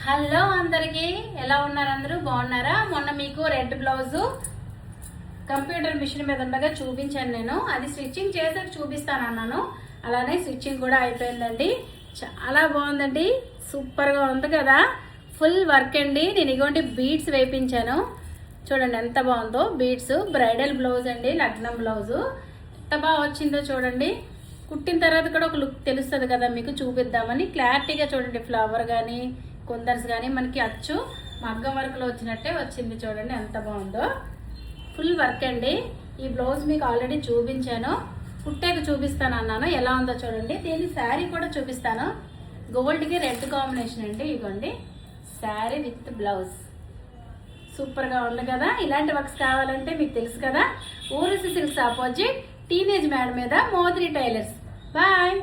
Hello అందరికి, ఎలా ఉన్నారు? అందరూ బాగున్నారా? మొన్న మీకు రెడ్ బ్లౌజ్ కంప్యూటర్ మిషన్ మీద ఉండగా చూపించాను నేను. అది స్టిచ్చింగ్ చేసాక చూపిస్తాను అన్నాను. అలానే స్టిచ్చింగ్ కూడా అయిపోయిందండి. చాలా బాగుందండి, సూపర్గా ఉంది కదా. ఫుల్ వర్క్ అండి. నేను ఇగోండి బీడ్స్ వేయించాను, చూడండి ఎంత బాగుందో. బీడ్స్ బ్రైడల్ బ్లౌజ్ అండి, లగ్నం బ్లౌజు. ఎంత బాగా వచ్చిందో చూడండి. కుట్టిన తర్వాత కూడా ఒక లుక్ తెలుస్తుంది కదా మీకు, చూపిద్దామని క్లారిటీగా చూడండి. ఫ్లవర్ కానీ కుందర్స్ కానీ మనకి అచ్చు మగ్గం వర్క్లో వచ్చినట్టే వచ్చింది. చూడండి ఎంత బాగుందో. ఫుల్ వర్క్ అండి. ఈ బ్లౌజ్ మీకు ఆల్రెడీ చూపించాను, కుట్టాక చూపిస్తాను అన్నాను. ఎలా ఉందో చూడండి. దీని శారీ కూడా చూపిస్తాను. గోల్డ్కి రెడ్ కాంబినేషన్ అండి. ఇదిగోండి శారీ విత్ బ్లౌజ్, సూపర్గా ఉంది కదా. ఇలాంటి వర్క్స్ కావాలంటే మీకు తెలుసు కదా, ఊరసి సిల్క్స్ ఆపోజిట్ టీనేజ్ మ్యాడ్ మీద మోదిరి టైలర్స్. బాయ్.